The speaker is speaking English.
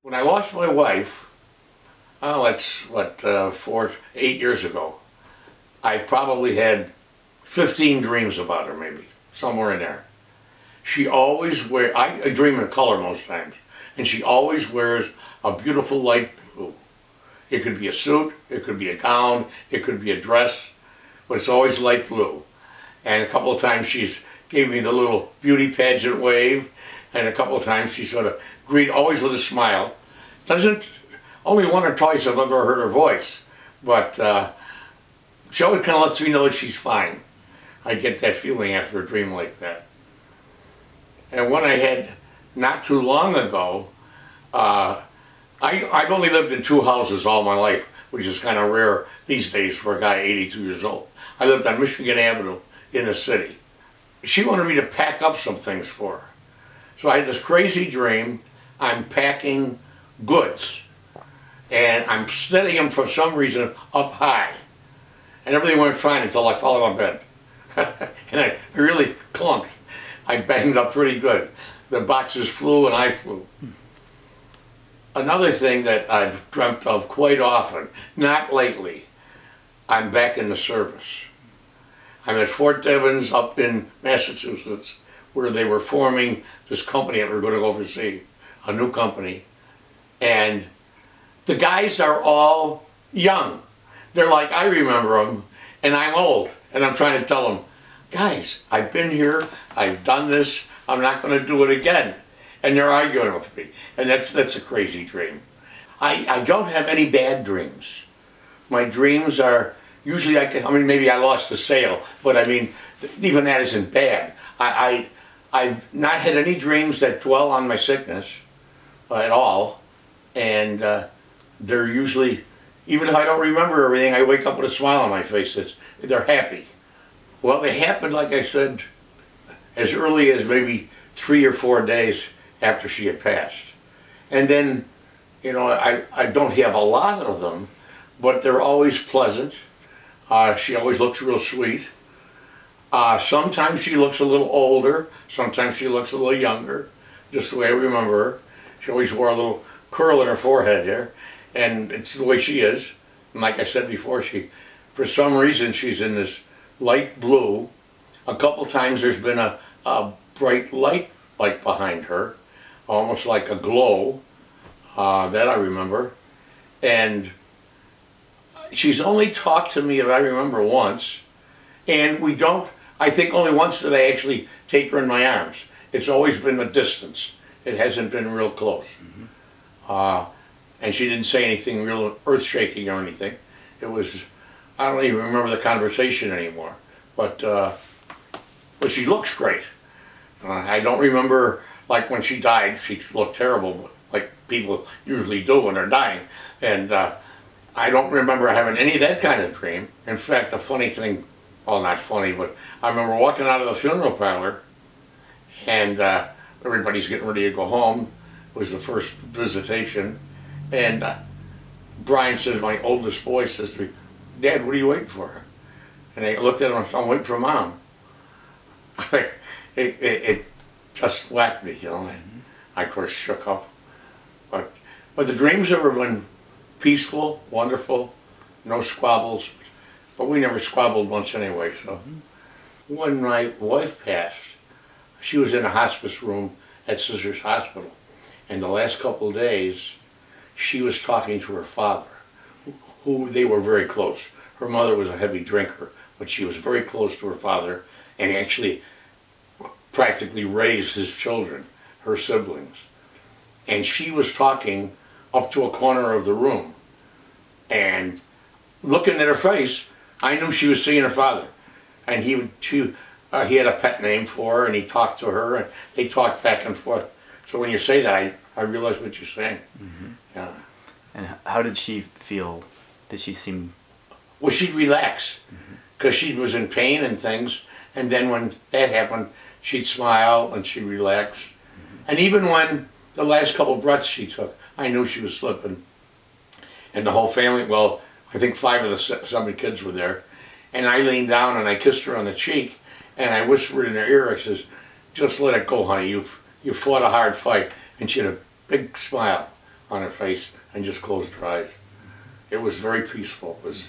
When I lost my wife, oh, that's what, 8 years ago, I probably had 15 dreams about her, maybe, somewhere in there. She always wears, I dream in color most times, and she always wears a beautiful light blue. It could be a suit, it could be a gown, it could be a dress, but it's always light blue. And a couple of times she's gave me the little beauty pageant wave, and a couple of times she sort of greeted, always with a smile. Only one or twice I've ever heard her voice, but she always kind of lets me know that she's fine. I get that feeling after a dream like that. And one I had not too long ago, I've only lived in 2 houses all my life, which is kind of rare these days for a guy 82 years old. I lived on Michigan Avenue in the city. She wanted me to pack up some things for her. So I had this crazy dream. I'm packing goods, and I'm setting them for some reason up high. And everything went fine until I fell out of bed. And I really clunked. I banged up pretty good. The boxes flew and I flew. Another thing that I've dreamt of quite often, not lately, I'm back in the service. I'm at Fort Devens up in Massachusetts, where they were forming this company that we were going to oversee, a new company. And the guys are all young. They're like, I remember them, and I'm old. And I'm trying to tell them, guys, I've been here, I've done this, I'm not going to do it again. And they're arguing with me. And that's a crazy dream. I don't have any bad dreams. My dreams are, usually maybe I lost the sale, but I mean, even that isn't bad. I've not had any dreams that dwell on my sickness at all. And they're usually, even if I don't remember everything, I wake up with a smile on my face. They're happy. Well, they happened, like I said, as early as maybe 3 or 4 days after she had passed. And then, you know, I don't have a lot of them, but they're always pleasant. She always looks real sweet. Sometimes she looks a little older, sometimes she looks a little younger, just the way I remember her. She always wore a little curl in her forehead here, and it's the way she is. And like I said before, for some reason, she's in this light blue. A couple times there's been a bright light behind her, almost like a glow, that I remember. And she's only talked to me, if I remember, once. And I think only once did I actually take her in my arms. It's always been a distance. It hasn't been real close. Mm-hmm. And she didn't say anything real earth-shaking or anything. It was, I don't even remember the conversation anymore. But she looks great. I don't remember, like when she died, she looked terrible, like people usually do when they're dying. And I don't remember having any of that kind of dream. In fact, the funny thing, well, not funny, but I remember walking out of the funeral parlor, and everybody's getting ready to go home. It was the first visitation. And Brian says, my oldest boy says to me, Dad, what are you waiting for? And I looked at him and said, I'm waiting for Mom. It just whacked me, you know. I, of course, shook up. But the dreams have been peaceful, wonderful, no squabbles. But we never squabbled once anyway, so. When my wife passed, she was in a hospice room at Sisters Hospital. And the last couple of days, she was talking to her father, who they were very close. Her mother was a heavy drinker, but she was very close to her father and actually practically raised his children, her siblings. And she was talking up to a corner of the room. And looking at her face, I knew she was seeing her father. And he had a pet name for her, and he talked to her, and they talked back and forth. So when you say that, I realize what you're saying. Mm-hmm. Yeah. And how did she feel? Did she seem... Well, she'd relax, because she was in pain and things, and then when that happened, she'd smile and she'd relax. Mm-hmm. And even when the last couple of breaths she took, I knew she was slipping. And the whole family, well, I think 5 of the 7 kids were there, and I leaned down and I kissed her on the cheek, and I whispered in her ear, I says, just let it go, honey, you fought a hard fight. And she had a big smile on her face and just closed her eyes. It was very peaceful. It was